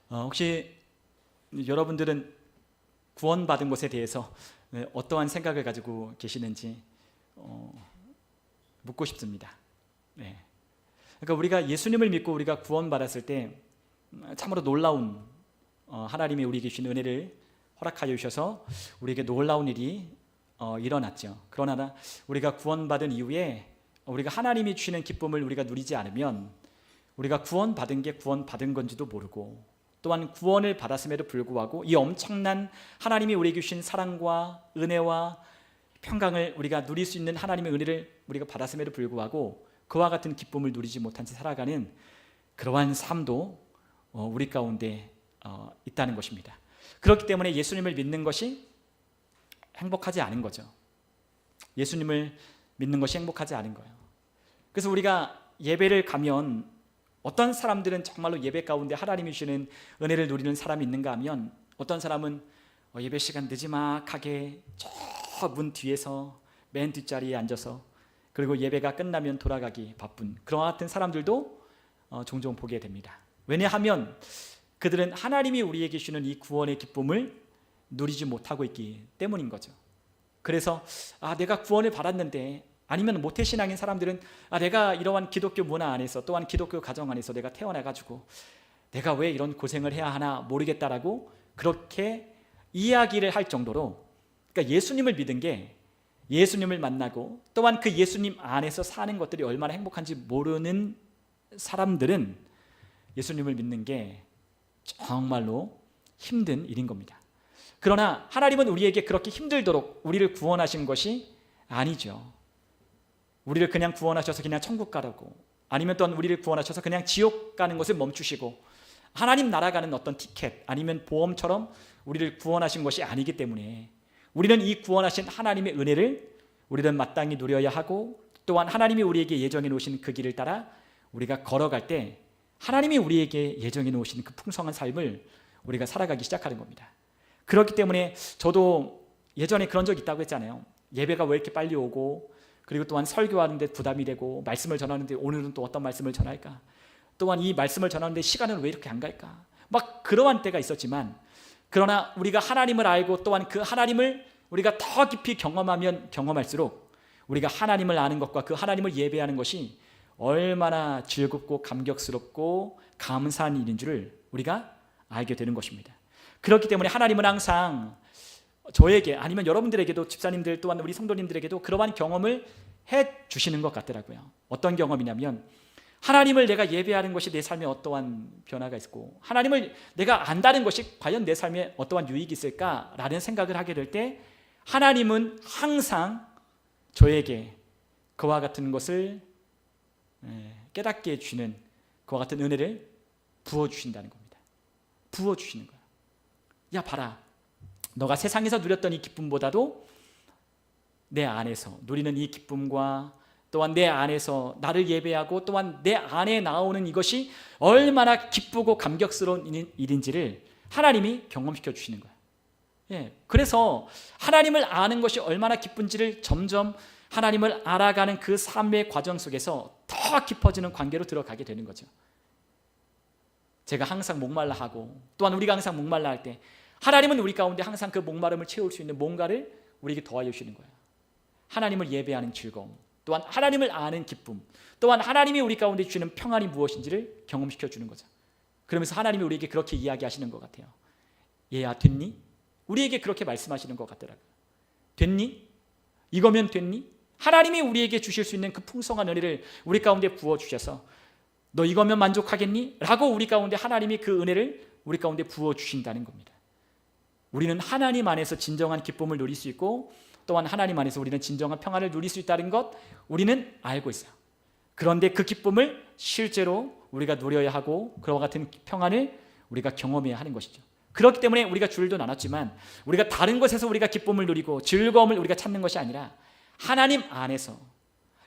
혹시 여러분들은 구원받은 것에 대해서 어떠한 생각을 가지고 계시는지 묻고 싶습니다. 네. 그러니까 우리가 예수님을 믿고 우리가 구원받았을 때 참으로 놀라운 하나님이 우리에게 주신 은혜를 허락하여 주셔서 우리에게 놀라운 일이 일어났죠. 그러나 우리가 구원받은 이후에 우리가 하나님이 주시는 기쁨을 우리가 누리지 않으면 우리가 구원받은 게 구원받은 건지도 모르고, 또한 구원을 받았음에도 불구하고 이 엄청난 하나님이 우리에게 주신 사랑과 은혜와 평강을 우리가 누릴 수 있는 하나님의 은혜를 우리가 받았음에도 불구하고 그와 같은 기쁨을 누리지 못한 채 살아가는 그러한 삶도 우리 가운데 있다는 것입니다. 그렇기 때문에 예수님을 믿는 것이 행복하지 않은 거죠. 예수님을 믿는 것이 행복하지 않은 거예요. 그래서 우리가 예배를 가면 어떤 사람들은 정말로 예배 가운데 하나님이 주시는 은혜를 누리는 사람이 있는가 하면, 어떤 사람은 예배 시간 느지막하게 저 문 뒤에서 맨 뒷자리에 앉아서 그리고 예배가 끝나면 돌아가기 바쁜 그런 같은 사람들도 종종 보게 됩니다. 왜냐하면 그들은 하나님이 우리에게 주시는 이 구원의 기쁨을 누리지 못하고 있기 때문인 거죠. 그래서 내가 구원을 받았는데, 아니면 모태신앙인 사람들은 내가 이러한 기독교 문화 안에서, 또한 기독교 가정 안에서 내가 태어나가지고 내가 왜 이런 고생을 해야 하나 모르겠다라고 그렇게 이야기를 할 정도로, 그러니까 예수님을 믿은 게, 예수님을 만나고 또한 그 예수님 안에서 사는 것들이 얼마나 행복한지 모르는 사람들은 예수님을 믿는 게 정말로 힘든 일인 겁니다. 그러나 하나님은 우리에게 그렇게 힘들도록 우리를 구원하신 것이 아니죠. 우리를 그냥 구원하셔서 그냥 천국 가라고, 아니면 또한 우리를 구원하셔서 그냥 지옥 가는 것을 멈추시고 하나님 나라 가는 어떤 티켓 아니면 보험처럼 우리를 구원하신 것이 아니기 때문에 우리는 이 구원하신 하나님의 은혜를 우리는 마땅히 누려야 하고, 또한 하나님이 우리에게 예정해 놓으신 그 길을 따라 우리가 걸어갈 때 하나님이 우리에게 예정해 놓으신 그 풍성한 삶을 우리가 살아가기 시작하는 겁니다. 그렇기 때문에 저도 예전에 그런 적이 있다고 했잖아요. 예배가 왜 이렇게 빨리 오고, 그리고 또한 설교하는데 부담이 되고, 말씀을 전하는데 오늘은 또 어떤 말씀을 전할까, 또한 이 말씀을 전하는데 시간은 왜 이렇게 안 갈까, 막 그러한 때가 있었지만, 그러나 우리가 하나님을 알고 또한 그 하나님을 우리가 더 깊이 경험하면 경험할수록 우리가 하나님을 아는 것과 그 하나님을 예배하는 것이 얼마나 즐겁고 감격스럽고 감사한 일인 줄을 우리가 알게 되는 것입니다. 그렇기 때문에 하나님은 항상 저에게, 아니면 여러분들에게도, 집사님들 또한 우리 성도님들에게도 그러한 경험을 해 주시는 것 같더라고요. 어떤 경험이냐면, 하나님을 내가 예배하는 것이 내 삶에 어떠한 변화가 있고, 하나님을 내가 안다는 것이 과연 내 삶에 어떠한 유익이 있을까라는 생각을 하게 될 때 하나님은 항상 저에게 그와 같은 것을 깨닫게 해주시는 그와 같은 은혜를 부어주신다는 겁니다. 부어주시는 거예요. 야 봐라, 너가 세상에서 누렸던 이 기쁨보다도 내 안에서 누리는 이 기쁨과 또한 내 안에서 나를 예배하고 또한 내 안에 나오는 이것이 얼마나 기쁘고 감격스러운 일인지를 하나님이 경험시켜 주시는 거예요. 그래서 하나님을 아는 것이 얼마나 기쁜지를 점점 하나님을 알아가는 그 삶의 과정 속에서 더 깊어지는 관계로 들어가게 되는 거죠. 제가 항상 목말라 하고, 또한 우리가 항상 목말라 할 때 하나님은 우리 가운데 항상 그 목마름을 채울 수 있는 뭔가를 우리에게 더하여 주시는 거예요. 하나님을 예배하는 즐거움, 또한 하나님을 아는 기쁨, 또한 하나님이 우리 가운데 주시는 평안이 무엇인지를 경험시켜 주는 거죠. 그러면서 하나님이 우리에게 그렇게 이야기하시는 것 같아요. 얘야 됐니? 우리에게 그렇게 말씀하시는 것 같더라고요. 됐니? 이거면 됐니? 하나님이 우리에게 주실 수 있는 그 풍성한 은혜를 우리 가운데 부어주셔서 너 이거면 만족하겠니? 라고 우리 가운데 하나님이 그 은혜를 우리 가운데 부어주신다는 겁니다. 우리는 하나님 안에서 진정한 기쁨을 누릴 수 있고, 또한 하나님 안에서 우리는 진정한 평안을 누릴 수 있다는 것 우리는 알고 있어요. 그런데 그 기쁨을 실제로 우리가 누려야 하고 그와 같은 평안을 우리가 경험해야 하는 것이죠. 그렇기 때문에 우리가 줄도 나눴지만 우리가 다른 것에서 우리가 기쁨을 누리고 즐거움을 우리가 찾는 것이 아니라 하나님 안에서,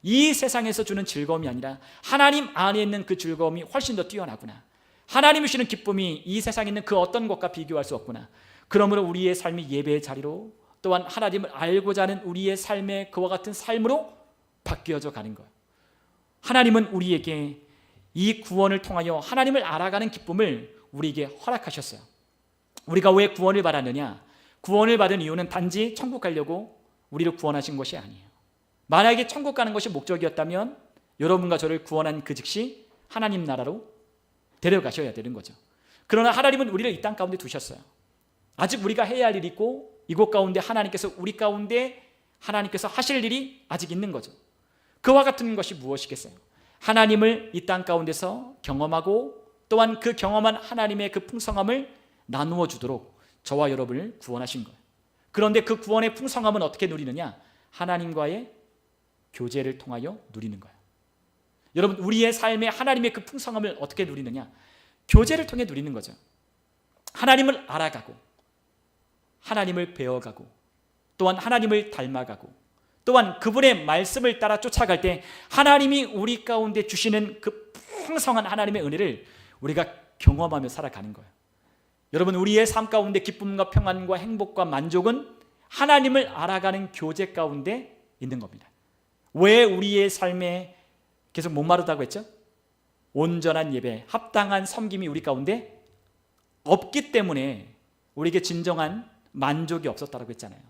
이 세상에서 주는 즐거움이 아니라 하나님 안에 있는 그 즐거움이 훨씬 더 뛰어나구나, 하나님이 주시는 기쁨이 이 세상에 있는 그 어떤 것과 비교할 수 없구나. 그러므로 우리의 삶이 예배의 자리로, 또한 하나님을 알고자 하는 우리의 삶의 그와 같은 삶으로 바뀌어져 가는 거예요. 하나님은 우리에게 이 구원을 통하여 하나님을 알아가는 기쁨을 우리에게 허락하셨어요. 우리가 왜 구원을 받았느냐? 구원을 받은 이유는 단지 천국 가려고 우리를 구원하신 것이 아니에요. 만약에 천국 가는 것이 목적이었다면 여러분과 저를 구원한 그 즉시 하나님 나라로 데려가셔야 되는 거죠. 그러나 하나님은 우리를 이 땅 가운데 두셨어요. 아직 우리가 해야 할 일이 있고 이곳 가운데 하나님께서 우리 가운데 하나님께서 하실 일이 아직 있는 거죠. 그와 같은 것이 무엇이겠어요? 하나님을 이 땅 가운데서 경험하고 또한 그 경험한 하나님의 그 풍성함을 나누어 주도록 저와 여러분을 구원하신 거예요. 그런데 그 구원의 풍성함은 어떻게 누리느냐? 하나님과의 교제를 통하여 누리는 거예요. 여러분, 우리의 삶에 하나님의 그 풍성함을 어떻게 누리느냐? 교제를 통해 누리는 거죠. 하나님을 알아가고 하나님을 배워가고 또한 하나님을 닮아가고 또한 그분의 말씀을 따라 쫓아갈 때 하나님이 우리 가운데 주시는 그 풍성한 하나님의 은혜를 우리가 경험하며 살아가는 거예요. 여러분, 우리의 삶 가운데 기쁨과 평안과 행복과 만족은 하나님을 알아가는 교제 가운데 있는 겁니다. 왜 우리의 삶에 계속 목마르다고 했죠? 온전한 예배, 합당한 섬김이 우리 가운데 없기 때문에 우리에게 진정한 만족이 없었다고 했잖아요.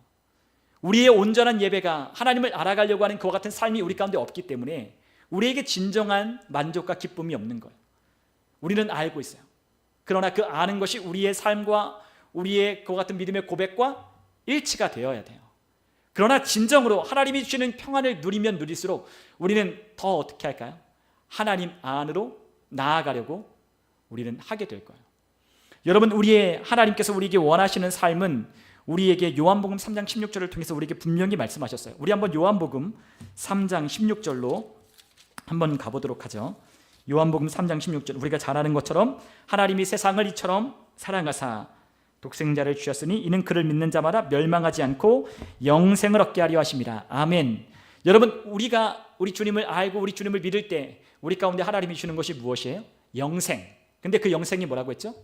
우리의 온전한 예배가 하나님을 알아가려고 하는 그와 같은 삶이 우리 가운데 없기 때문에 우리에게 진정한 만족과 기쁨이 없는 거예요. 우리는 알고 있어요. 그러나 그 아는 것이 우리의 삶과 우리의 그와 같은 믿음의 고백과 일치가 되어야 돼요. 그러나 진정으로 하나님이 주시는 평안을 누리면 누릴수록 우리는 더 어떻게 할까요? 하나님 안으로 나아가려고 우리는 하게 될 거예요. 여러분, 우리의 하나님께서 우리에게 원하시는 삶은 우리에게 요한복음 3장 16절을 통해서 우리에게 분명히 말씀하셨어요. 우리 한번 요한복음 3장 16절로 한번 가보도록 하죠. 요한복음 3장 16절, 우리가 잘 아는 것처럼 하나님이 세상을 이처럼 사랑하사 독생자를 주셨으니 이는 그를 믿는 자마다 멸망하지 않고 영생을 얻게 하려 하심이라. 아멘. 여러분, 우리가 우리 주님을 알고 우리 주님을 믿을 때 우리 가운데 하나님이 주는 것이 무엇이에요? 영생. 근데 그 영생이 뭐라고 했죠?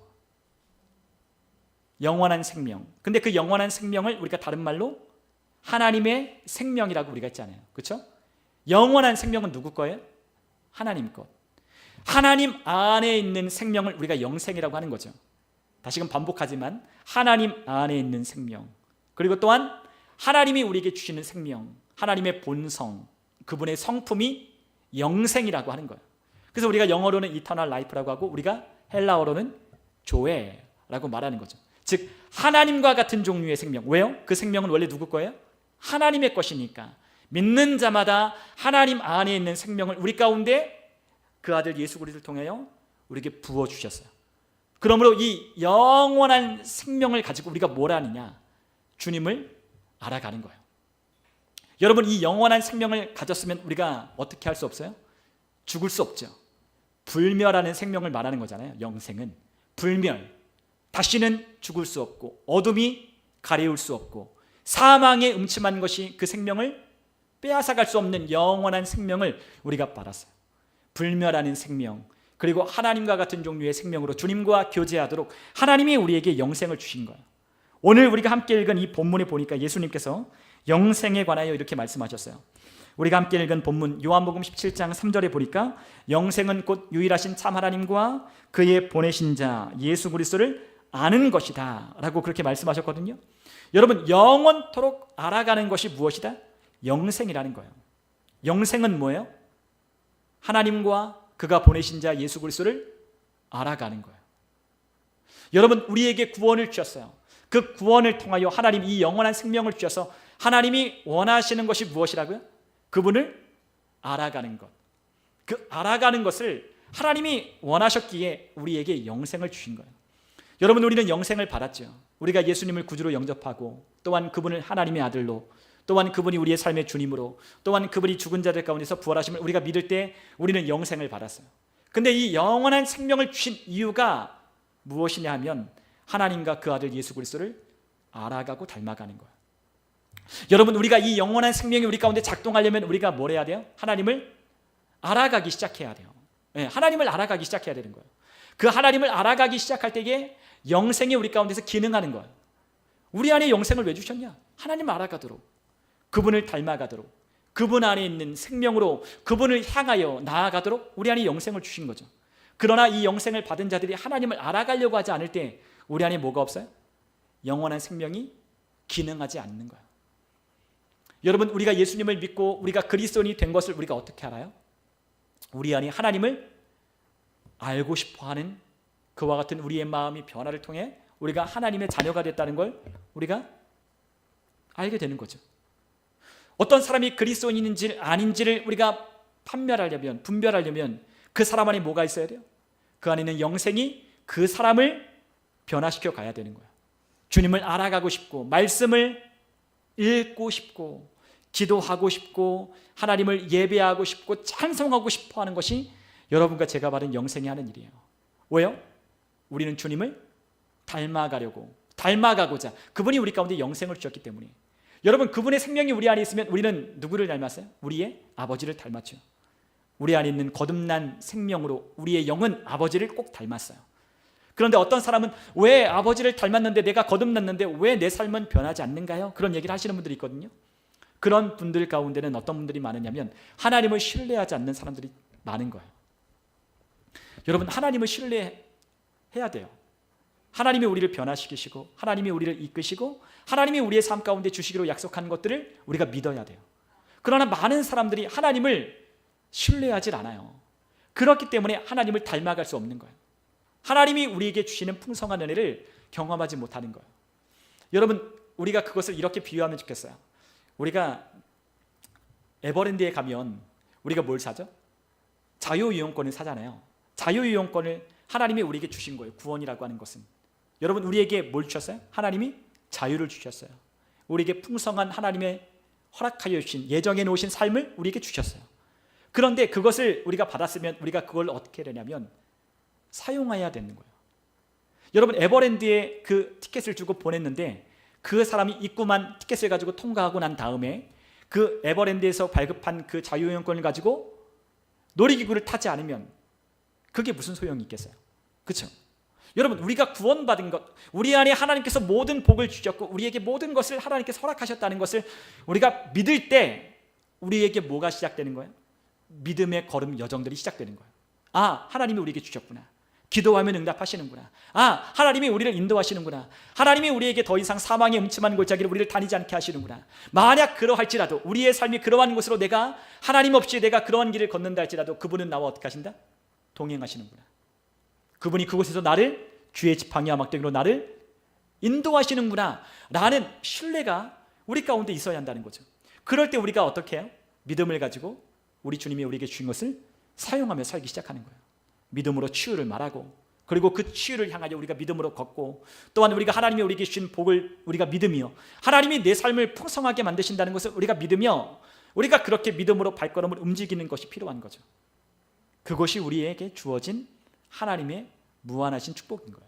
영원한 생명. 근데 그 영원한 생명을 우리가 다른 말로 하나님의 생명이라고 우리가 했잖아요. 그렇죠? 영원한 생명은 누구 거예요? 하나님 것. 하나님 안에 있는 생명을 우리가 영생이라고 하는 거죠. 다시금 반복하지만 하나님 안에 있는 생명, 그리고 또한 하나님이 우리에게 주시는 생명, 하나님의 본성, 그분의 성품이 영생이라고 하는 거예요. 그래서 우리가 영어로는 이터널 라이프라고 하고 우리가 헬라어로는 조에라고 말하는 거죠. 즉 하나님과 같은 종류의 생명. 왜요? 그 생명은 원래 누구 거예요? 하나님의 것이니까 믿는 자마다 하나님 안에 있는 생명을 우리 가운데 그 아들 예수 그리스도를 통하여 우리에게 부어주셨어요. 그러므로 이 영원한 생명을 가지고 우리가 뭘 하느냐? 주님을 알아가는 거예요. 여러분, 이 영원한 생명을 가졌으면 우리가 어떻게 할 수 없어요? 죽을 수 없죠. 불멸하는 생명을 말하는 거잖아요. 영생은 불멸, 다시는 죽을 수 없고 어둠이 가리울 수 없고 사망의 음침한 것이 그 생명을 빼앗아갈 수 없는 영원한 생명을 우리가 받았어요. 불멸하는 생명, 그리고 하나님과 같은 종류의 생명으로 주님과 교제하도록 하나님이 우리에게 영생을 주신 거예요. 오늘 우리가 함께 읽은 이 본문에 보니까 예수님께서 영생에 관하여 이렇게 말씀하셨어요. 우리가 함께 읽은 본문 요한복음 17장 3절에 보니까 영생은 곧 유일하신 참 하나님과 그의 보내신 자 예수 그리스도를 아는 것이다 라고 그렇게 말씀하셨거든요. 여러분, 영원토록 알아가는 것이 무엇이다? 영생이라는 거예요. 영생은 뭐예요? 하나님과 그가 보내신 자 예수 그리스도를 알아가는 거예요. 여러분, 우리에게 구원을 주셨어요. 그 구원을 통하여 하나님 이 영원한 생명을 주셔서 하나님이 원하시는 것이 무엇이라고요? 그분을 알아가는 것. 그 알아가는 것을 하나님이 원하셨기에 우리에게 영생을 주신 거예요. 여러분, 우리는 영생을 받았죠. 우리가 예수님을 구주로 영접하고 또한 그분을 하나님의 아들로, 또한 그분이 우리의 삶의 주님으로, 또한 그분이 죽은 자들 가운데서 부활하심을 우리가 믿을 때 우리는 영생을 받았어요. 근데 이 영원한 생명을 주신 이유가 무엇이냐 하면 하나님과 그 아들 예수 그리스도를 알아가고 닮아가는 거예요. 여러분, 우리가 이 영원한 생명이 우리 가운데 작동하려면 우리가 뭘 해야 돼요? 하나님을 알아가기 시작해야 돼요. 네, 하나님을 알아가기 시작해야 되는 거예요. 그 하나님을 알아가기 시작할 때에 영생이 우리 가운데서 기능하는 거예요. 우리 안에 영생을 왜 주셨냐? 하나님을 알아가도록, 그분을 닮아가도록, 그분 안에 있는 생명으로 그분을 향하여 나아가도록 우리 안에 영생을 주신 거죠. 그러나 이 영생을 받은 자들이 하나님을 알아가려고 하지 않을 때 우리 안에 뭐가 없어요? 영원한 생명이 기능하지 않는 거예요. 여러분, 우리가 예수님을 믿고 우리가 그리스도인이 된 것을 우리가 어떻게 알아요? 우리 안에 하나님을 알고 싶어하는 그와 같은 우리의 마음이 변화를 통해 우리가 하나님의 자녀가 됐다는 걸 우리가 알게 되는 거죠. 어떤 사람이 그리스도인인지 아닌지를 우리가 분별하려면 그 사람 안에 뭐가 있어야 돼요? 그 안에는 영생이 그 사람을 변화시켜 가야 되는 거예요. 주님을 알아가고 싶고 말씀을 읽고 싶고 기도하고 싶고 하나님을 예배하고 싶고 찬송하고 싶어 하는 것이 여러분과 제가 받은 영생이 하는 일이에요. 왜요? 우리는 주님을 닮아가고자 그분이 우리 가운데 영생을 주셨기 때문에. 여러분, 그분의 생명이 우리 안에 있으면 우리는 누구를 닮았어요? 우리의 아버지를 닮았죠. 우리 안에 있는 거듭난 생명으로 우리의 영은 아버지를 꼭 닮았어요. 그런데 어떤 사람은 왜 아버지를 닮았는데 내가 거듭났는데 왜 내 삶은 변하지 않는가요? 그런 얘기를 하시는 분들이 있거든요. 그런 분들 가운데는 어떤 분들이 많으냐면 하나님을 신뢰하지 않는 사람들이 많은 거예요. 여러분, 하나님을 신뢰해야 돼요. 하나님이 우리를 변화시키시고 하나님이 우리를 이끄시고 하나님이 우리의 삶 가운데 주시기로 약속한 것들을 우리가 믿어야 돼요. 그러나 많은 사람들이 하나님을 신뢰하지 않아요. 그렇기 때문에 하나님을 닮아갈 수 없는 거예요. 하나님이 우리에게 주시는 풍성한 은혜를 경험하지 못하는 거예요. 여러분, 우리가 그것을 이렇게 비유하면 좋겠어요. 우리가 에버랜드에 가면 우리가 뭘 사죠? 자유이용권을 사잖아요. 자유이용권을 하나님이 우리에게 주신 거예요. 구원이라고 하는 것은. 여러분, 우리에게 뭘 주셨어요? 하나님이 자유를 주셨어요. 우리에게 풍성한 하나님의 허락하여 주신 예정해 놓으신 삶을 우리에게 주셨어요. 그런데 그것을 우리가 받았으면 우리가 그걸 어떻게 되냐면 사용해야 되는 거예요. 여러분, 에버랜드에 그 티켓을 주고 보냈는데 그 사람이 입구만 티켓을 가지고 통과하고 난 다음에 그 에버랜드에서 발급한 그 자유이용권을 가지고 놀이기구를 타지 않으면 그게 무슨 소용이 있겠어요? 그렇죠? 여러분, 우리가 구원받은 것, 우리 안에 하나님께서 모든 복을 주셨고 우리에게 모든 것을 하나님께서 허락하셨다는 것을 우리가 믿을 때 우리에게 뭐가 시작되는 거예요? 믿음의 걸음 여정들이 시작되는 거예요. 아, 하나님이 우리에게 주셨구나. 기도하면 응답하시는구나. 아, 하나님이 우리를 인도하시는구나. 하나님이 우리에게 더 이상 사망의 음침한 골짜기를 우리를 다니지 않게 하시는구나. 만약 그러할지라도 우리의 삶이 그러한 곳으로 내가 하나님 없이 내가 그러한 길을 걷는다 할지라도 그분은 나와 어떻게 하신다? 동행하시는구나. 그분이 그곳에서 나를 주의 지팡이와 막대기로 나를 인도하시는구나 라는 신뢰가 우리 가운데 있어야 한다는 거죠. 그럴 때 우리가 어떻게 해요? 믿음을 가지고 우리 주님이 우리에게 주신 것을 사용하며 살기 시작하는 거예요. 믿음으로 치유를 말하고 그리고 그 치유를 향하여 우리가 믿음으로 걷고 또한 우리가 하나님이 우리에게 주신 복을 우리가 믿으며 하나님이 내 삶을 풍성하게 만드신다는 것을 우리가 믿으며 우리가 그렇게 믿음으로 발걸음을 움직이는 것이 필요한 거죠. 그것이 우리에게 주어진 하나님의 무한하신 축복인 거예요.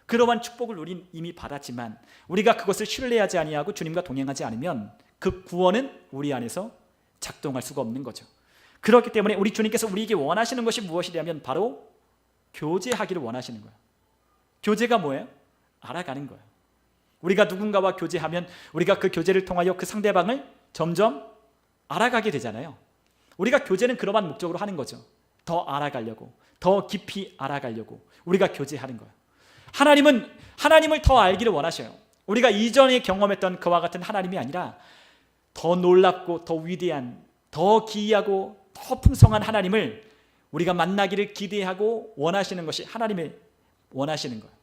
그러한 축복을 우린 이미 받았지만 우리가 그것을 신뢰하지 아니하고 주님과 동행하지 않으면 그 구원은 우리 안에서 작동할 수가 없는 거죠. 그렇기 때문에 우리 주님께서 우리에게 원하시는 것이 무엇이냐면 바로 교제하기를 원하시는 거예요. 교제가 뭐예요? 알아가는 거예요. 우리가 누군가와 교제하면 우리가 그 교제를 통하여 그 상대방을 점점 알아가게 되잖아요. 우리가 교제는 그러한 목적으로 하는 거죠. 더 알아가려고, 더 깊이 알아가려고 우리가 교제하는 거예요. 하나님은 하나님을 더 알기를 원하셔요. 우리가 이전에 경험했던 그와 같은 하나님이 아니라 더 놀랍고 더 위대한, 더 기이하고 더 풍성한 하나님을 우리가 만나기를 기대하고 원하시는 것이 하나님의 원하시는 거예요.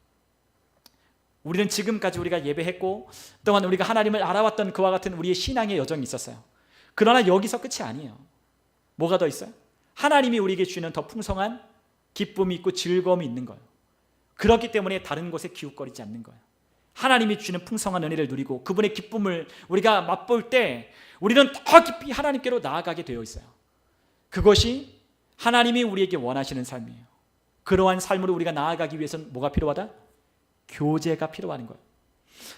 우리는 지금까지 우리가 예배했고 또한 우리가 하나님을 알아왔던 그와 같은 우리의 신앙의 여정이 있었어요. 그러나 여기서 끝이 아니에요. 뭐가 더 있어요? 하나님이 우리에게 주시는 더 풍성한 기쁨이 있고 즐거움이 있는 거예요. 그렇기 때문에 다른 곳에 기웃거리지 않는 거예요. 하나님이 주시는 풍성한 은혜를 누리고 그분의 기쁨을 우리가 맛볼 때 우리는 더 깊이 하나님께로 나아가게 되어 있어요. 그것이 하나님이 우리에게 원하시는 삶이에요. 그러한 삶으로 우리가 나아가기 위해서는 뭐가 필요하다? 교제가 필요한 거예요.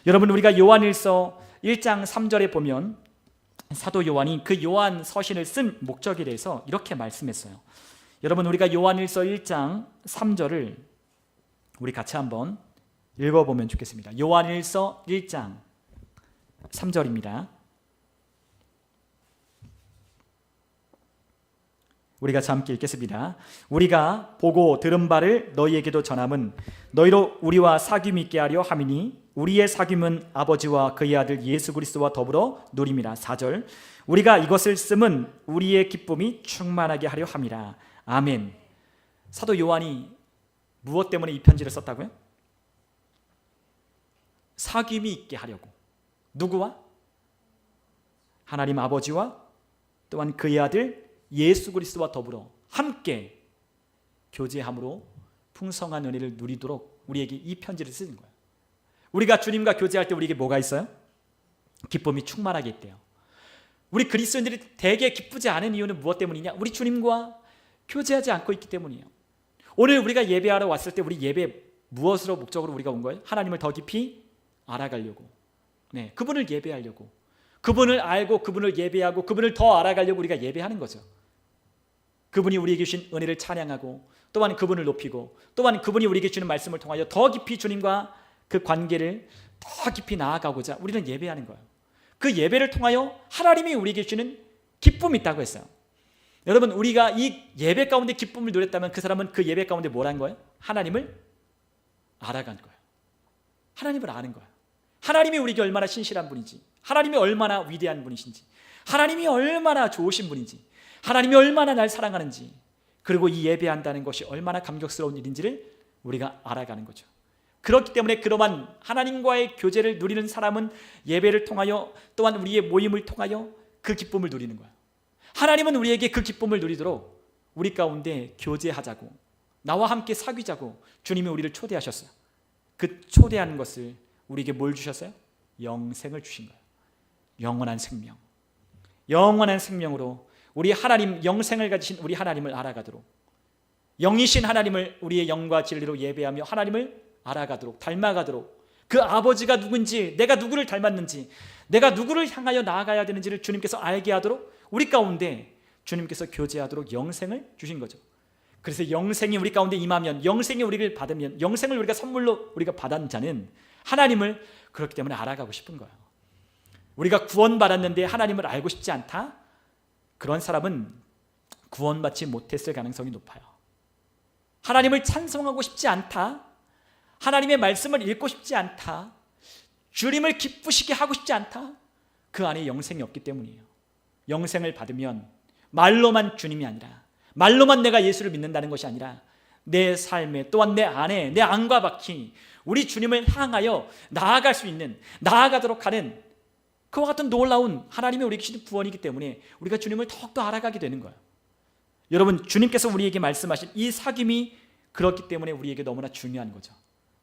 여러분, 우리가 요한일서 1장 3절에 보면 사도 요한이 그 요한 서신을 쓴 목적에 대해서 이렇게 말씀했어요. 여러분, 우리가 요한일서 1장 3절을 우리 같이 한번 읽어보면 좋겠습니다. 요한일서 1장 3절입니다. 우리가 함께 읽겠습니다. 우리가 보고 들은 바를 너희에게도 전함은 너희로 우리와 사귐 있게 하려 함이니 우리의 사귐은 아버지와 그의 아들 예수 그리스도와 더불어 누림이라. 4절. 우리가 이것을 쓰면 우리의 기쁨이 충만하게 하려 함이라. 아멘. 사도 요한이 무엇 때문에 이 편지를 썼다고요? 사귐이 있게 하려고. 누구와? 하나님 아버지와 또한 그의 아들 예수 그리스도와 더불어 함께 교제함으로 풍성한 은혜를 누리도록 우리에게 이 편지를 쓰는 거예요. 우리가 주님과 교제할 때 우리에게 뭐가 있어요? 기쁨이 충만하게 있대요. 우리 그리스도인들이 되게 기쁘지 않은 이유는 무엇 때문이냐? 우리 주님과 교제하지 않고 있기 때문이에요. 오늘 우리가 예배하러 왔을 때 우리 예배 무엇으로 목적으로 우리가 온 거예요? 하나님을 더 깊이 알아가려고. 네, 그분을 예배하려고. 그분을 알고 그분을 예배하고 그분을 더 알아가려고 우리가 예배하는 거죠. 그분이 우리에게 주신 은혜를 찬양하고 또한 그분을 높이고 또한 그분이 우리에게 주는 말씀을 통하여 더 깊이 주님과 그 관계를 더 깊이 나아가고자 우리는 예배하는 거예요. 그 예배를 통하여 하나님이 우리에게 주는 기쁨이 있다고 했어요. 여러분, 우리가 이 예배 가운데 기쁨을 누렸다면 그 사람은 그 예배 가운데 뭘 한 거예요? 하나님을 알아간 거예요. 하나님을 아는 거예요. 하나님이 우리에게 얼마나 신실한 분인지, 하나님이 얼마나 위대한 분이신지, 하나님이 얼마나 좋으신 분인지, 하나님이 얼마나 날 사랑하는지, 그리고 이 예배한다는 것이 얼마나 감격스러운 일인지를 우리가 알아가는 거죠. 그렇기 때문에 그러한 하나님과의 교제를 누리는 사람은 예배를 통하여 또한 우리의 모임을 통하여 그 기쁨을 누리는 거예요. 하나님은 우리에게 그 기쁨을 누리도록 우리 가운데 교제하자고, 나와 함께 사귀자고 주님이 우리를 초대하셨어요. 그 초대하는 것을 우리에게 뭘 주셨어요? 영생을 주신 거예요. 영원한 생명. 영원한 생명으로 우리 하나님, 영생을 가지신 우리 하나님을 알아가도록, 영이신 하나님을 우리의 영과 진리로 예배하며 하나님을 알아가도록, 닮아가도록, 그 아버지가 누군지, 내가 누구를 닮았는지, 내가 누구를 향하여 나아가야 되는지를 주님께서 알게 하도록 우리 가운데 주님께서 교제하도록 영생을 주신 거죠. 그래서 영생이 우리 가운데 임하면, 영생이 우리를 받으면, 영생을 우리가 선물로 우리가 받은 자는 하나님을 그렇기 때문에 알아가고 싶은 거예요. 우리가 구원받았는데 하나님을 알고 싶지 않다? 그런 사람은 구원받지 못했을 가능성이 높아요. 하나님을 찬송하고 싶지 않다? 하나님의 말씀을 읽고 싶지 않다? 주님을 기쁘시게 하고 싶지 않다? 그 안에 영생이 없기 때문이에요. 영생을 받으면 말로만 주님이 아니라, 말로만 내가 예수를 믿는다는 것이 아니라 내 삶에, 또한 내 안에, 내 안과 밖이 우리 주님을 향하여 나아갈 수 있는, 나아가도록 하는 그와 같은 놀라운 하나님이 우리에게 주신 구원이기 때문에 우리가 주님을 더욱더 알아가게 되는 거예요. 여러분, 주님께서 우리에게 말씀하신 이 사귐이 그렇기 때문에 우리에게 너무나 중요한 거죠.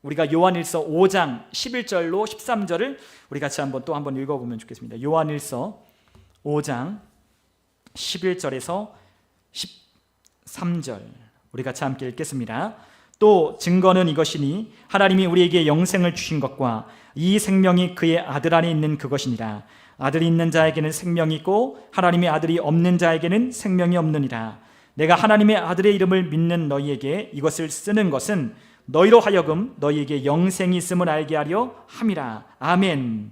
우리가 요한일서 5장 11절로 13절을 우리 같이 또 한번 읽어보면 좋겠습니다. 요한일서 5장 11절에서 13절 우리 같이 함께 읽겠습니다. 또 증거는 이것이니 하나님이 우리에게 영생을 주신 것과 이 생명이 그의 아들 안에 있는 그것이니라. 아들이 있는 자에게는 생명이 있고 하나님의 아들이 없는 자에게는 생명이 없느니라. 내가 하나님의 아들의 이름을 믿는 너희에게 이것을 쓰는 것은 너희로 하여금 너희에게 영생이 있음을 알게 하려 함이라. 아멘.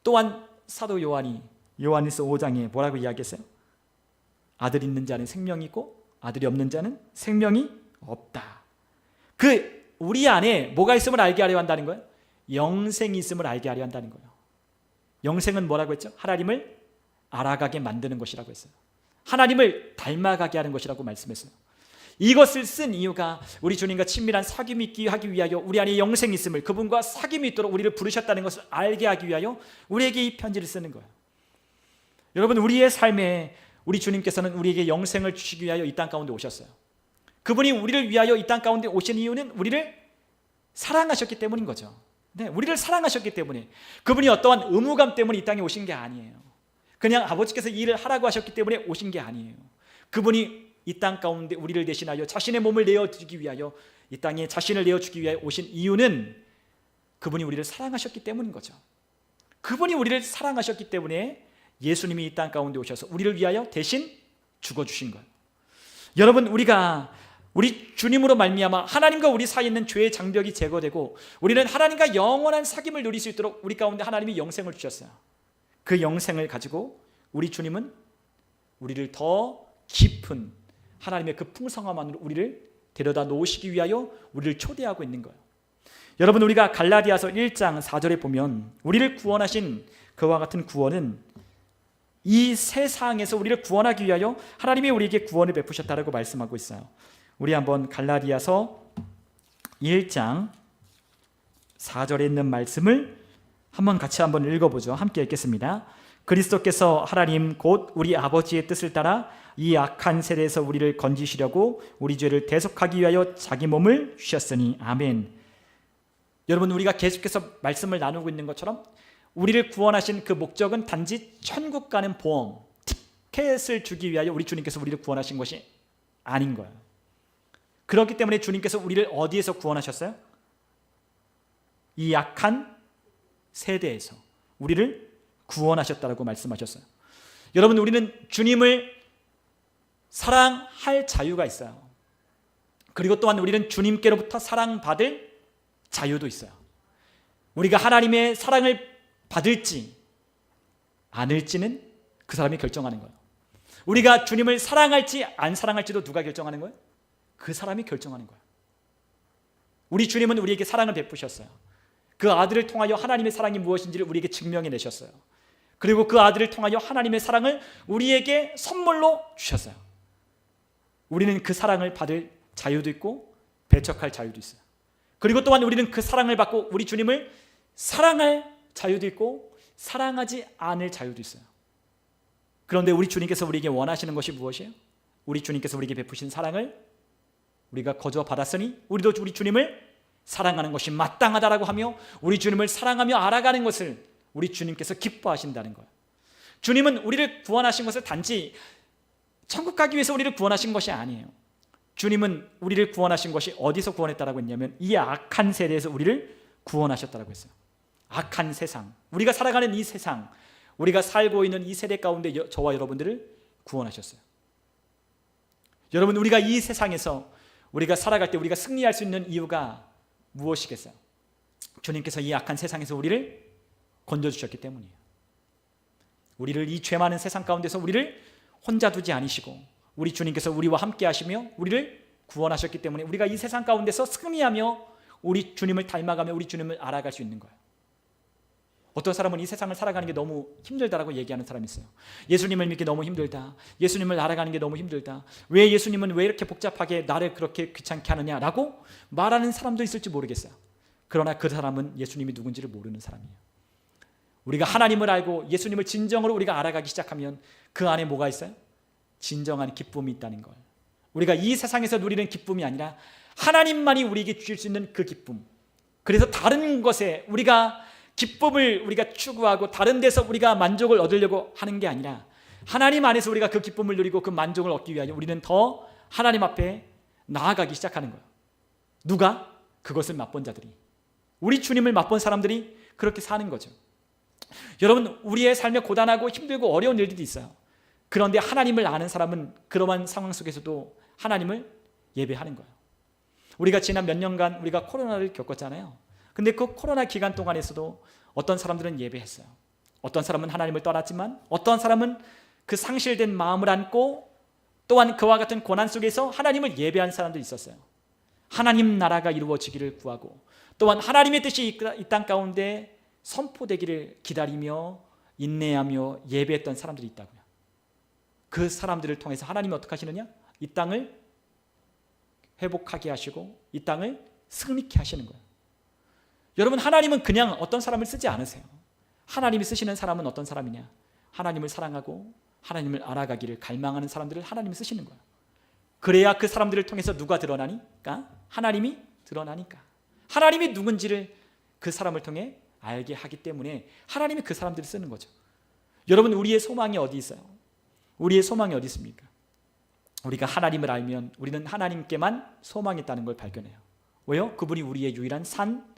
또한 사도 요한이 요한일서 5장에 뭐라고 이야기했어요? 아들 있는 자는 생명이 있고 아들이 없는 자는 생명이 없다. 그 우리 안에 뭐가 있음을 알게 하려 한다는 거예요? 영생이 있음을 알게 하려 한다는 거예요. 영생은 뭐라고 했죠? 하나님을 알아가게 만드는 것이라고 했어요. 하나님을 닮아가게 하는 것이라고 말씀했어요. 이것을 쓴 이유가 우리 주님과 친밀한 사귐이 있게 하기 위하여, 우리 안에 영생이 있음을, 그분과 사귐이 있도록 우리를 부르셨다는 것을 알게 하기 위하여 우리에게 이 편지를 쓰는 거예요. 여러분, 우리의 삶에 우리 주님께서는 우리에게 영생을 주시기 위하여 이 땅 가운데 오셨어요. 그분이 우리를 위하여 이 땅 가운데 오신 이유는 우리를 사랑하셨기 때문인 거죠. 네, 우리를 사랑하셨기 때문에, 그분이 어떠한 의무감 때문에 이 땅에 오신 게 아니에요. 그냥 아버지께서 이 일을 하라고 하셨기 때문에 오신 게 아니에요. 그분이 이 땅 가운데 우리를 대신하여 자신의 몸을 내어주기 위하여, 이 땅에 자신을 내어주기 위하여 오신 이유는 그분이 우리를 사랑하셨기 때문인 거죠. 그분이 우리를 사랑하셨기 때문에 예수님이 이 땅 가운데 오셔서 우리를 위하여 대신 죽어주신 거예요. 여러분, 우리가 우리 주님으로 말미암아 하나님과 우리 사이에 있는 죄의 장벽이 제거되고 우리는 하나님과 영원한 사귐을 누릴 수 있도록 우리 가운데 하나님이 영생을 주셨어요. 그 영생을 가지고 우리 주님은 우리를 더 깊은 하나님의 그 풍성함 안으로 우리를 데려다 놓으시기 위하여 우리를 초대하고 있는 거예요. 여러분, 우리가 갈라디아서 1장 4절에 보면 우리를 구원하신 그와 같은 구원은 이 세상에서 우리를 구원하기 위하여 하나님이 우리에게 구원을 베푸셨다라고 말씀하고 있어요. 우리 한번 갈라디아서 1장 4절에 있는 말씀을 한번 같이 한번 읽어보죠. 함께 읽겠습니다. 그리스도께서 하나님 곧 우리 아버지의 뜻을 따라 이 악한 세대에서 우리를 건지시려고 우리 죄를 대속하기 위하여 자기 몸을 주셨으니 아멘. 여러분, 우리가 계속해서 말씀을 나누고 있는 것처럼 우리를 구원하신 그 목적은 단지 천국 가는 보험, 티켓을 주기 위하여 우리 주님께서 우리를 구원하신 것이 아닌 거예요. 그렇기 때문에 주님께서 우리를 어디에서 구원하셨어요? 이 약한 세대에서 우리를 구원하셨다라고 말씀하셨어요. 여러분, 우리는 주님을 사랑할 자유가 있어요. 그리고 또한 우리는 주님께로부터 사랑받을 자유도 있어요. 우리가 하나님의 사랑을 받을지 않을지는 그 사람이 결정하는 거예요. 우리가 주님을 사랑할지 안 사랑할지도 누가 결정하는 거예요? 그 사람이 결정하는 거예요. 우리 주님은 우리에게 사랑을 베푸셨어요. 그 아들을 통하여 하나님의 사랑이 무엇인지를 우리에게 증명해 내셨어요. 그리고 그 아들을 통하여 하나님의 사랑을 우리에게 선물로 주셨어요. 우리는 그 사랑을 받을 자유도 있고 배척할 자유도 있어요. 그리고 또한 우리는 그 사랑을 받고 우리 주님을 사랑할 자유도 있고 사랑하지 않을 자유도 있어요. 그런데 우리 주님께서 우리에게 원하시는 것이 무엇이에요? 우리 주님께서 우리에게 베푸신 사랑을 우리가 거저 받았으니 우리도 우리 주님을 사랑하는 것이 마땅하다라고 하며 우리 주님을 사랑하며 알아가는 것을 우리 주님께서 기뻐하신다는 거예요. 주님은 우리를 구원하신 것을 단지 천국 가기 위해서 우리를 구원하신 것이 아니에요. 주님은 우리를 구원하신 것이 어디서 구원했다라고 했냐면 이 악한 세대에서 우리를 구원하셨다라고 했어요. 악한 세상, 우리가 살아가는 이 세상, 우리가 살고 있는 이 세대 가운데 저와 여러분들을 구원하셨어요. 여러분, 우리가 이 세상에서 우리가 살아갈 때 우리가 승리할 수 있는 이유가 무엇이겠어요? 주님께서 이 악한 세상에서 우리를 건져주셨기 때문이에요. 우리를 이 죄 많은 세상 가운데서 우리를 혼자 두지 않으시고 우리 주님께서 우리와 함께 하시며 우리를 구원하셨기 때문에 우리가 이 세상 가운데서 승리하며 우리 주님을 닮아가며 우리 주님을 알아갈 수 있는 거예요. 어떤 사람은 이 세상을 살아가는 게 너무 힘들다라고 얘기하는 사람이 있어요. 예수님을 믿기 너무 힘들다. 예수님을 알아가는 게 너무 힘들다. 왜 예수님은 왜 이렇게 복잡하게 나를 그렇게 귀찮게 하느냐라고 말하는 사람도 있을지 모르겠어요. 그러나 그 사람은 예수님이 누군지를 모르는 사람이에요. 우리가 하나님을 알고 예수님을 진정으로 우리가 알아가기 시작하면 그 안에 뭐가 있어요? 진정한 기쁨이 있다는 걸. 우리가 이 세상에서 누리는 기쁨이 아니라 하나님만이 우리에게 주실 수 있는 그 기쁨. 그래서 다른 것에 우리가 기쁨을 우리가 추구하고 다른 데서 우리가 만족을 얻으려고 하는 게 아니라 하나님 안에서 우리가 그 기쁨을 누리고 그 만족을 얻기 위하여 우리는 더 하나님 앞에 나아가기 시작하는 거예요. 누가? 그것을 맛본 자들이, 우리 주님을 맛본 사람들이 그렇게 사는 거죠. 여러분, 우리의 삶에 고단하고 힘들고 어려운 일들이 있어요. 그런데 하나님을 아는 사람은 그러한 상황 속에서도 하나님을 예배하는 거예요. 우리가 지난 몇 년간 우리가 코로나를 겪었잖아요. 근데 그 코로나 기간 동안에서도 어떤 사람들은 예배했어요. 어떤 사람은 하나님을 떠났지만 어떤 사람은 그 상실된 마음을 안고 또한 그와 같은 고난 속에서 하나님을 예배한 사람도 있었어요. 하나님 나라가 이루어지기를 구하고 또한 하나님의 뜻이 이 땅 가운데 선포되기를 기다리며 인내하며 예배했던 사람들이 있다고요. 그 사람들을 통해서 하나님이 어떻게 하시느냐? 이 땅을 회복하게 하시고 이 땅을 승리케 하시는 거예요. 여러분, 하나님은 그냥 어떤 사람을 쓰지 않으세요. 하나님이 쓰시는 사람은 어떤 사람이냐? 하나님을 사랑하고 하나님을 알아가기를 갈망하는 사람들을 하나님이 쓰시는 거예요. 그래야 그 사람들을 통해서 누가 드러나니까? 하나님이 드러나니까. 하나님이 누군지를 그 사람을 통해 알게 하기 때문에 하나님이 그 사람들을 쓰는 거죠. 여러분, 우리의 소망이 어디 있어요? 우리의 소망이 어디 있습니까? 우리가 하나님을 알면 우리는 하나님께만 소망이 있다는 걸 발견해요. 왜요? 그분이 우리의 유일한 산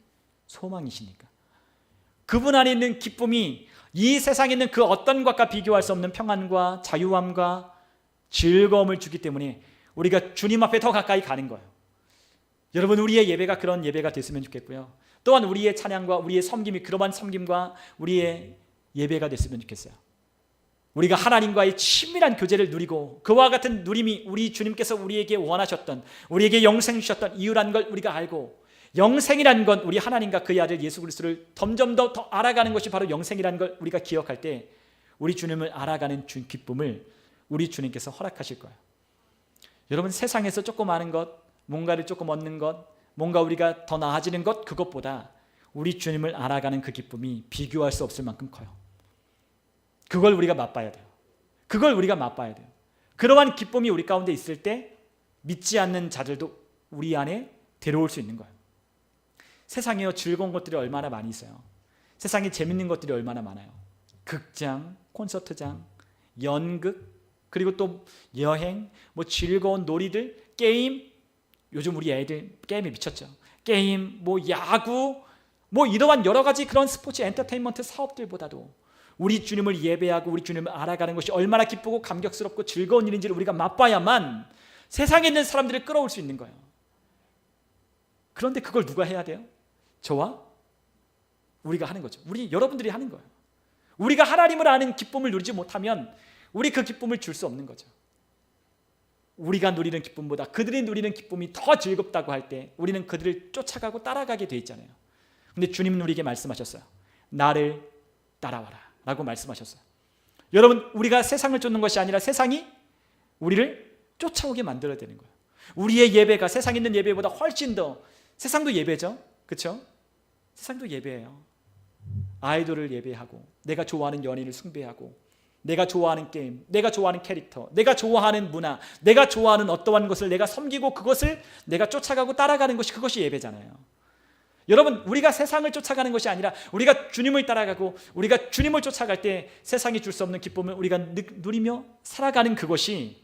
소망이시니까. 그분 안에 있는 기쁨이 이 세상에 있는 그 어떤 것과 비교할 수 없는 평안과 자유함과 즐거움을 주기 때문에 우리가 주님 앞에 더 가까이 가는 거예요. 여러분, 우리의 예배가 그런 예배가 됐으면 좋겠고요. 또한 우리의 찬양과 우리의 섬김이 그러한 섬김과 우리의 예배가 됐으면 좋겠어요. 우리가 하나님과의 친밀한 교제를 누리고 그와 같은 누림이 우리 주님께서 우리에게 원하셨던, 우리에게 영생 주셨던 이유란 걸 우리가 알고, 영생이란 건 우리 하나님과 그의 아들 예수 그리스도를 점점 더 알아가는 것이 바로 영생이라는 걸 우리가 기억할 때 우리 주님을 알아가는 기쁨을 우리 주님께서 허락하실 거예요. 여러분, 세상에서 조금 아는 것, 뭔가를 조금 얻는 것, 뭔가 우리가 더 나아지는 것, 그것보다 우리 주님을 알아가는 그 기쁨이 비교할 수 없을 만큼 커요. 그걸 우리가 맛봐야 돼요. 그걸 우리가 맛봐야 돼요. 그러한 기쁨이 우리 가운데 있을 때 믿지 않는 자들도 우리 안에 데려올 수 있는 거예요. 세상에요, 즐거운 것들이 얼마나 많이 있어요. 세상에 재밌는 것들이 얼마나 많아요. 극장, 콘서트장, 연극, 그리고 또 여행, 뭐 즐거운 놀이들, 게임. 요즘 우리 애들 게임에 미쳤죠. 게임, 뭐 야구, 뭐 이러한 여러 가지 그런 스포츠 엔터테인먼트 사업들보다도 우리 주님을 예배하고 우리 주님을 알아가는 것이 얼마나 기쁘고 감격스럽고 즐거운 일인지를 우리가 맛봐야만 세상에 있는 사람들을 끌어올 수 있는 거예요. 그런데 그걸 누가 해야 돼요? 저와 우리가 하는 거죠. 여러분들이 하는 거예요. 우리가 하나님을 아는 기쁨을 누리지 못하면 우리 그 기쁨을 줄 수 없는 거죠. 우리가 누리는 기쁨보다 그들이 누리는 기쁨이 더 즐겁다고 할 때 우리는 그들을 쫓아가고 따라가게 돼 있잖아요. 근데 주님은 우리에게 말씀하셨어요. 나를 따라와라 라고 말씀하셨어요. 여러분, 우리가 세상을 쫓는 것이 아니라 세상이 우리를 쫓아오게 만들어야 되는 거예요. 우리의 예배가 세상에 있는 예배보다 훨씬 더, 세상도 예배죠, 그렇죠? 세상도 예배예요. 아이돌을 예배하고, 내가 좋아하는 연인을 숭배하고, 내가 좋아하는 게임, 내가 좋아하는 캐릭터, 내가 좋아하는 문화, 내가 좋아하는 어떠한 것을 내가 섬기고 그것을 내가 쫓아가고 따라가는 것이, 그것이 예배잖아요. 여러분, 우리가 세상을 쫓아가는 것이 아니라 우리가 주님을 따라가고 우리가 주님을 쫓아갈 때 세상이 줄 수 없는 기쁨을 우리가 누리며 살아가는 그것이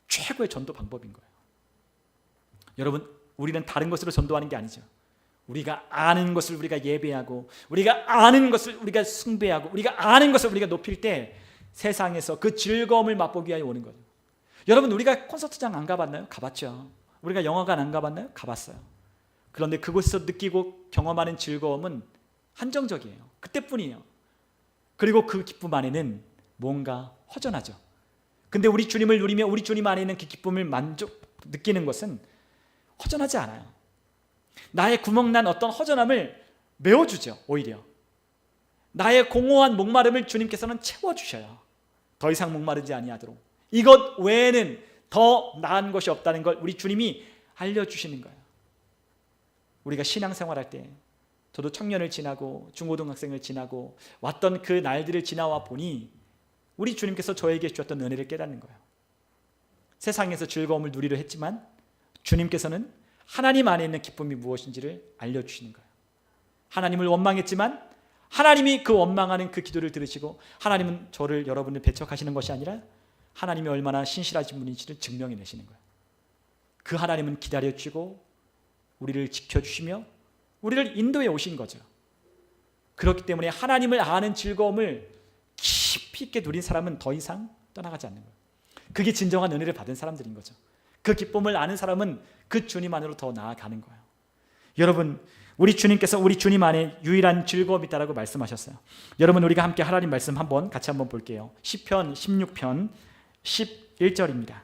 최고의 전도 방법인 거예요. 여러분, 우리는 다른 것으로 전도하는 게 아니죠. 우리가 아는 것을 우리가 예배하고, 우리가 아는 것을 우리가 숭배하고, 우리가 아는 것을 우리가 높일 때 세상에서 그 즐거움을 맛보기 위하여 오는 거죠. 여러분, 우리가 콘서트장 안 가봤나요? 가봤죠. 우리가 영화관 안 가봤나요? 가봤어요. 그런데 그곳에서 느끼고 경험하는 즐거움은 한정적이에요. 그때뿐이에요. 그리고 그 기쁨 안에는 뭔가 허전하죠. 근데 우리 주님을 누리며 우리 주님 안에 있는 그 기쁨을 느끼는 것은 허전하지 않아요. 나의 구멍난 어떤 허전함을 메워주죠. 오히려 나의 공허한 목마름을 주님께서는 채워주셔요. 더 이상 목마르지 아니하도록, 이것 외에는 더 나은 것이 없다는 걸 우리 주님이 알려주시는 거예요. 우리가 신앙생활할 때, 저도 청년을 지나고 중고등학생을 지나고 왔던 그 날들을 지나와 보니 우리 주님께서 저에게 주셨던 은혜를 깨닫는 거예요. 세상에서 즐거움을 누리려 했지만 주님께서는 하나님 안에 있는 기쁨이 무엇인지를 알려주시는 거예요. 하나님을 원망했지만 하나님이 그 원망하는 그 기도를 들으시고, 하나님은 저를, 여러분을 배척하시는 것이 아니라 하나님이 얼마나 신실하신 분인지를 증명해내시는 거예요. 그 하나님은 기다려주시고 우리를 지켜주시며 우리를 인도해 오신 거죠. 그렇기 때문에 하나님을 아는 즐거움을 깊이 있게 누린 사람은 더 이상 떠나가지 않는 거예요. 그게 진정한 은혜를 받은 사람들인 거죠. 그 기쁨을 아는 사람은 그 주님 안으로 더 나아가는 거예요. 여러분, 우리 주님께서 우리 주님 안에 유일한 즐거움이 있다라고 말씀하셨어요. 여러분, 우리가 함께 하나님 말씀 같이 한번 볼게요. 시편 16편 11절입니다.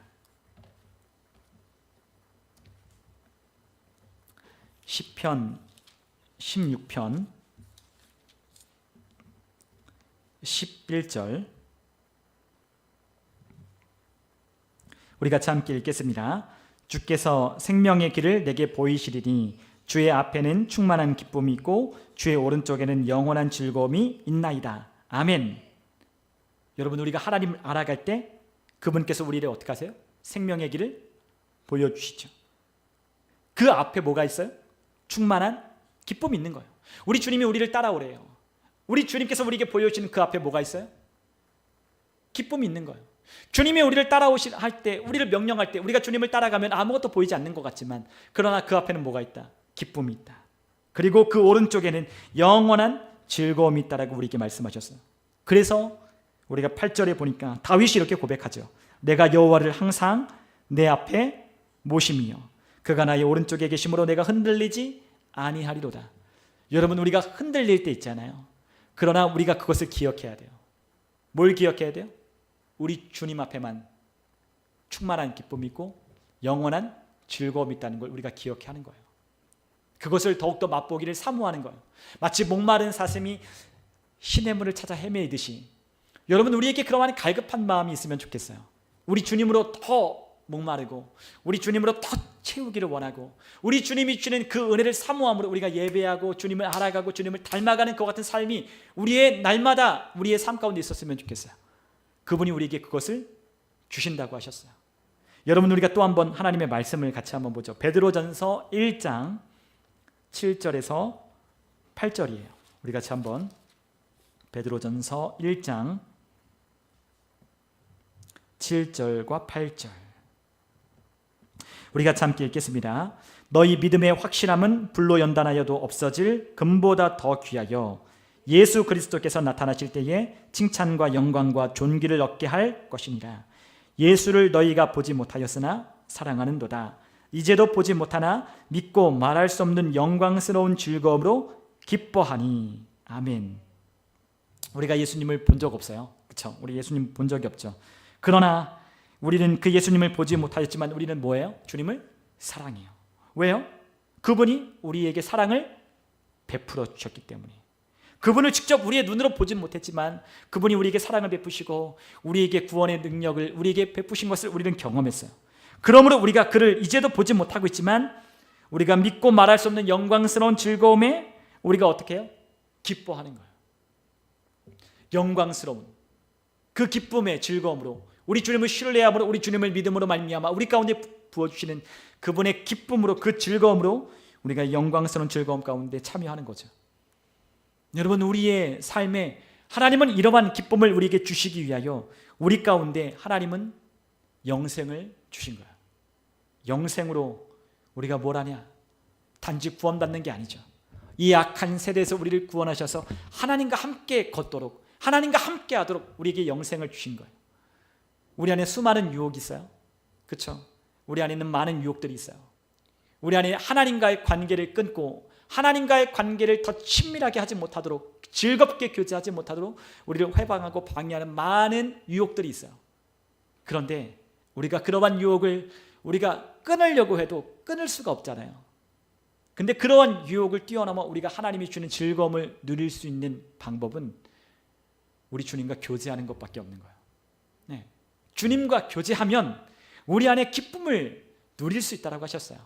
시편 16편 11절, 우리 같이 함께 읽겠습니다. 주께서 생명의 길을 내게 보이시리니 주의 앞에는 충만한 기쁨이 있고 주의 오른쪽에는 영원한 즐거움이 있나이다. 아멘. 여러분, 우리가 하나님을 알아갈 때 그분께서 우리를 어떻게 하세요? 생명의 길을 보여주시죠. 그 앞에 뭐가 있어요? 충만한 기쁨이 있는 거예요. 우리 주님이 우리를 따라오래요. 우리 주님께서 우리에게 보여주시는 그 앞에 뭐가 있어요? 기쁨이 있는 거예요. 주님이 우리를 할 때, 우리를 명령할 때, 우리가 주님을 따라가면 아무것도 보이지 않는 것 같지만, 그러나 그 앞에는 뭐가 있다? 기쁨이 있다. 그리고 그 오른쪽에는 영원한 즐거움이 있다라고 우리에게 말씀하셨어요. 그래서 우리가 8절에 보니까 다윗이 이렇게 고백하죠. 내가 여호와를 항상 내 앞에 모심이요 그가 나의 오른쪽에 계심으로 내가 흔들리지 아니하리로다. 여러분, 우리가 흔들릴 때 있잖아요. 그러나 우리가 그것을 기억해야 돼요. 뭘 기억해야 돼요? 우리 주님 앞에만 충만한 기쁨이 있고 영원한 즐거움이 있다는 걸 우리가 기억해야 하는 거예요. 그것을 더욱더 맛보기를 사모하는 거예요. 마치 목마른 사슴이 시냇물을 찾아 헤매이듯이 여러분, 우리에게 그러한 갈급한 마음이 있으면 좋겠어요. 우리 주님으로 더 목마르고 우리 주님으로 더 채우기를 원하고 우리 주님이 주는 그 은혜를 사모함으로 우리가 예배하고 주님을 알아가고 주님을 닮아가는 것 같은 삶이 우리의 날마다 우리의 삶 가운데 있었으면 좋겠어요. 그분이 우리에게 그것을 주신다고 하셨어요. 여러분, 우리가 또 한번 하나님의 말씀을 같이 한번 보죠. 베드로전서 1장 7절에서 8절이에요. 우리 같이 한번 베드로전서 1장 7절과 8절 우리 같이 함께 읽겠습니다. 너희 믿음의 확실함은 불로 연단하여도 없어질 금보다 더 귀하여 예수 그리스도께서 나타나실 때에 칭찬과 영광과 존귀를 얻게 할 것이니라. 예수를 너희가 보지 못하였으나 사랑하는도다. 이제도 보지 못하나 믿고 말할 수 없는 영광스러운 즐거움으로 기뻐하니. 아멘. 우리가 예수님을 본 적 없어요. 그렇죠? 우리 예수님 본 적이 없죠. 그러나 우리는 그 예수님을 보지 못하였지만 우리는 뭐예요? 주님을 사랑해요. 왜요? 그분이 우리에게 사랑을 베풀어 주셨기 때문에. 그분을 직접 우리의 눈으로 보진 못했지만 그분이 우리에게 사랑을 베푸시고 우리에게 구원의 능력을 우리에게 베푸신 것을 우리는 경험했어요. 그러므로 우리가 그를 이제도 보지 못하고 있지만 우리가 믿고 말할 수 없는 영광스러운 즐거움에 우리가 어떻게 해요? 기뻐하는 거예요. 영광스러운 그 기쁨의 즐거움으로 우리 주님을 신뢰함으로 우리 주님을 믿음으로 말미암아 우리 가운데 부어주시는 그분의 기쁨으로 그 즐거움으로 우리가 영광스러운 즐거움 가운데 참여하는 거죠. 여러분, 우리의 삶에 하나님은 이러한 기쁨을 우리에게 주시기 위하여 우리 가운데 하나님은 영생을 주신 거예요. 영생으로 우리가 뭘 하냐? 단지 구원받는 게 아니죠. 이 악한 세대에서 우리를 구원하셔서 하나님과 함께 걷도록 하나님과 함께 하도록 우리에게 영생을 주신 거예요. 우리 안에 수많은 유혹이 있어요. 그렇죠? 우리 안에는 많은 유혹들이 있어요. 우리 안에 하나님과의 관계를 끊고 하나님과의 관계를 더 친밀하게 하지 못하도록 즐겁게 교제하지 못하도록 우리를 회방하고 방해하는 많은 유혹들이 있어요. 그런데 우리가 그러한 유혹을 우리가 끊으려고 해도 끊을 수가 없잖아요. 근데 그러한 유혹을 뛰어넘어 우리가 하나님이 주는 즐거움을 누릴 수 있는 방법은 우리 주님과 교제하는 것밖에 없는 거예요. 네. 주님과 교제하면 우리 안에 기쁨을 누릴 수 있다고 하셨어요.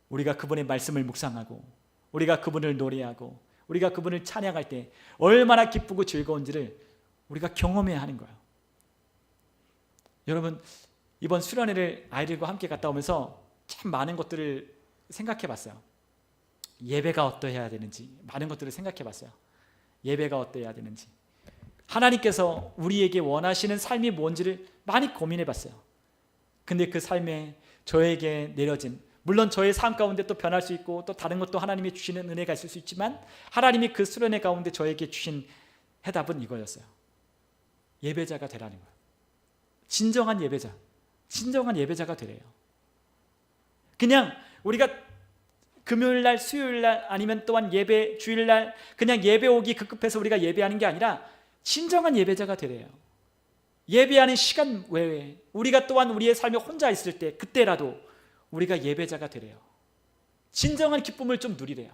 우리가 그분의 말씀을 묵상하고 우리가 그분을 노래하고 우리가 그분을 찬양할 때 얼마나 기쁘고 즐거운지를 우리가 경험해야 하는 거예요. 여러분, 이번 수련회를 아이들과 함께 갔다 오면서 참 많은 것들을 생각해 봤어요. 예배가 어떠해야 되는지 많은 것들을 생각해 봤어요. 예배가 어떠해야 되는지 하나님께서 우리에게 원하시는 삶이 뭔지를 많이 고민해 봤어요. 근데 그 삶에 저에게 내려진, 물론 저의 삶 가운데 또 변할 수 있고 또 다른 것도 하나님이 주시는 은혜가 있을 수 있지만 하나님이 그 수련회 가운데 저에게 주신 해답은 이거였어요. 예배자가 되라는 거예요. 진정한 예배자가 되래요. 그냥 우리가 금요일날, 수요일날 아니면 또한 예배, 주일날 그냥 예배 오기 급급해서 우리가 예배하는 게 아니라 진정한 예배자가 되래요. 예배하는 시간 외에 우리가 또한 우리의 삶에 혼자 있을 때 그때라도 우리가 예배자가 되래요. 진정한 기쁨을 좀 누리래요.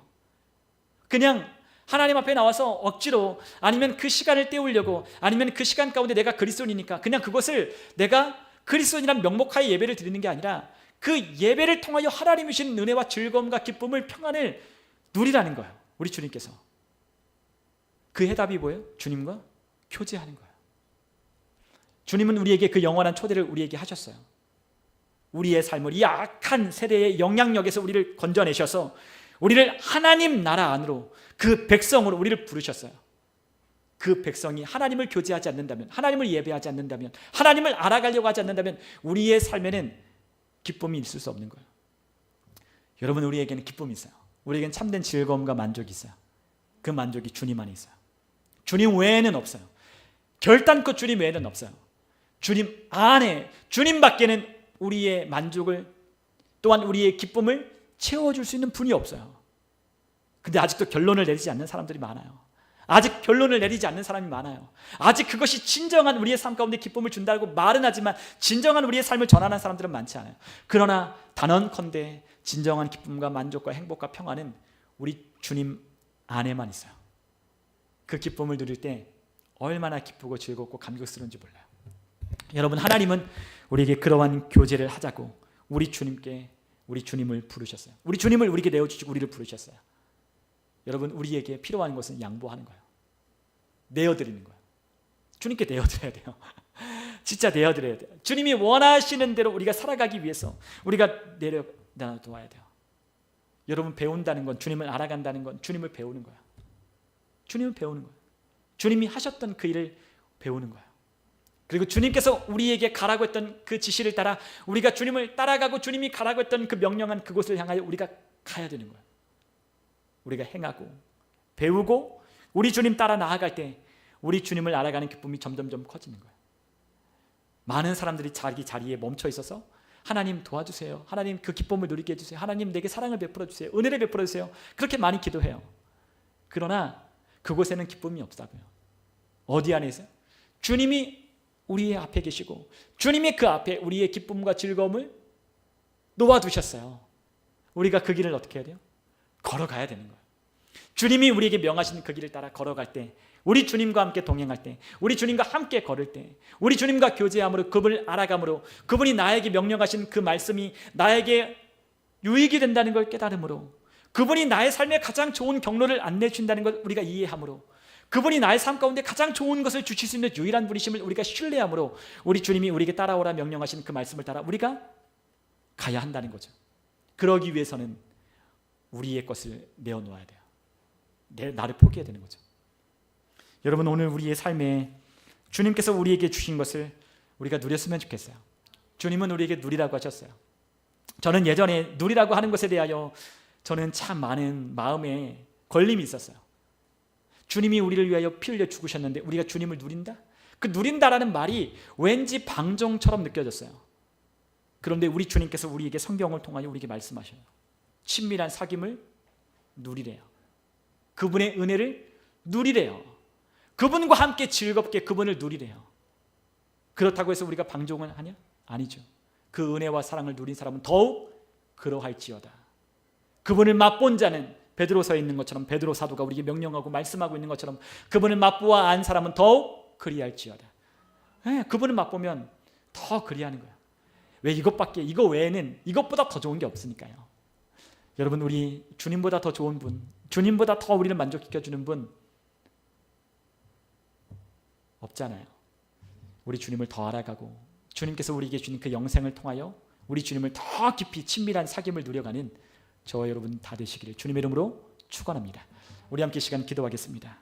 그냥 하나님 앞에 나와서 억지로 아니면 그 시간을 때우려고 아니면 그 시간 가운데 내가 그리스도인이니까 그냥 그것을 내가 그리스도인이란 명목하에 예배를 드리는 게 아니라 그 예배를 통하여 하나님이 주신 은혜와 즐거움과 기쁨을 평안을 누리라는 거예요. 우리 주님께서. 그 해답이 뭐예요? 주님과 교제하는 거예요. 주님은 우리에게 그 영원한 초대를 우리에게 하셨어요. 우리의 삶을 이 악한 세대의 영향력에서 우리를 건져내셔서 우리를 하나님 나라 안으로 그 백성으로 우리를 부르셨어요. 그 백성이 하나님을 교제하지 않는다면, 하나님을 예배하지 않는다면, 하나님을 알아가려고 하지 않는다면 우리의 삶에는 기쁨이 있을 수 없는 거예요. 여러분, 우리에게는 기쁨이 있어요. 우리에게는 참된 즐거움과 만족이 있어요. 그 만족이 주님 안에 있어요. 주님 외에는 없어요. 결단코 주님 외에는 없어요. 주님 안에, 주님 밖에는 우리의 만족을 또한 우리의 기쁨을 채워줄 수 있는 분이 없어요. 근데 아직도 결론을 내리지 않는 사람들이 많아요. 아직 결론을 내리지 않는 사람이 많아요. 아직 그것이 진정한 우리의 삶 가운데 기쁨을 준다고 말은 하지만 진정한 우리의 삶을 전하는 사람들은 많지 않아요. 그러나 단언컨대 진정한 기쁨과 만족과 행복과 평안은 우리 주님 안에만 있어요. 그 기쁨을 누릴 때 얼마나 기쁘고 즐겁고 감격스러운지 몰라요. 여러분, 하나님은 우리에게 그러한 교제를 하자고 우리 주님을 부르셨어요. 우리 주님을 우리에게 내어주시고 우리를 부르셨어요. 여러분, 우리에게 필요한 것은 양보하는 거예요. 내어드리는 거예요. 주님께 내어드려야 돼요. 진짜 내어드려야 돼요. 주님이 원하시는 대로 우리가 살아가기 위해서 우리가 내려놔야 돼요. 여러분, 배운다는 건, 주님을 알아간다는 건 주님을 배우는 거예요. 주님을 배우는 거예요. 주님이 하셨던 그 일을 배우는 거예요. 그리고 주님께서 우리에게 가라고 했던 그 지시를 따라 우리가 주님을 따라가고 주님이 가라고 했던 그 명령한 그곳을 향하여 우리가 가야 되는 거예요. 우리가 행하고 배우고 우리 주님 따라 나아갈 때 우리 주님을 알아가는 기쁨이 점점점 커지는 거예요. 많은 사람들이 자기 자리에 멈춰 있어서 하나님 도와주세요. 하나님 그 기쁨을 누리게 해주세요. 하나님 내게 사랑을 베풀어 주세요. 은혜를 베풀어 주세요. 그렇게 많이 기도해요. 그러나 그곳에는 기쁨이 없다고요. 어디 안에 있어요? 주님이 우리의 앞에 계시고 주님이 그 앞에 우리의 기쁨과 즐거움을 놓아두셨어요. 우리가 그 길을 어떻게 해야 돼요? 걸어가야 되는 거예요. 주님이 우리에게 명하신 그 길을 따라 걸어갈 때, 우리 주님과 함께 동행할 때, 우리 주님과 함께 걸을 때, 우리 주님과 교제함으로, 그분을 알아감으로, 그분이 나에게 명령하신 그 말씀이 나에게 유익이 된다는 걸 깨달음으로, 그분이 나의 삶에 가장 좋은 경로를 안내해 준다는 걸 우리가 이해함으로, 그분이 나의 삶 가운데 가장 좋은 것을 주실 수 있는 유일한 분이심을 우리가 신뢰함으로 우리 주님이 우리에게 따라오라 명령하신 그 말씀을 따라 우리가 가야 한다는 거죠. 그러기 위해서는 우리의 것을 내어놓아야 돼요. 나를 포기해야 되는 거죠. 여러분, 오늘 우리의 삶에 주님께서 우리에게 주신 것을 우리가 누렸으면 좋겠어요. 주님은 우리에게 누리라고 하셨어요. 저는 예전에 누리라고 하는 것에 대하여 저는 참 많은 마음에 걸림이 있었어요. 주님이 우리를 위하여 피 흘려 죽으셨는데 우리가 주님을 누린다? 그 누린다라는 말이 왠지 방종처럼 느껴졌어요. 그런데 우리 주님께서 우리에게 성경을 통하여 우리에게 말씀하셔요. 친밀한 사귐을 누리래요. 그분의 은혜를 누리래요. 그분과 함께 즐겁게 그분을 누리래요. 그렇다고 해서 우리가 방종을 하냐? 아니죠. 그 은혜와 사랑을 누린 사람은 더욱 그러할지어다. 그분을 맛본 자는 베드로서에 있는 것처럼, 베드로 사도가 우리에게 명령하고 말씀하고 있는 것처럼 그분을 맛보아 안 사람은 더욱 그리할지어다. 그분을 맛보면 더 그리하는 거예요. 왜? 이거 외에는 이것보다 더 좋은 게 없으니까요. 여러분, 우리 주님보다 더 좋은 분, 주님보다 더 우리를 만족시켜주는 분 없잖아요. 우리 주님을 더 알아가고 주님께서 우리에게 주신 그 영생을 통하여 우리 주님을 더 깊이 친밀한 사귐을 누려가는 저와 여러분 다 되시기를 주님의 이름으로 축원합니다. 우리 함께 시간 기도하겠습니다.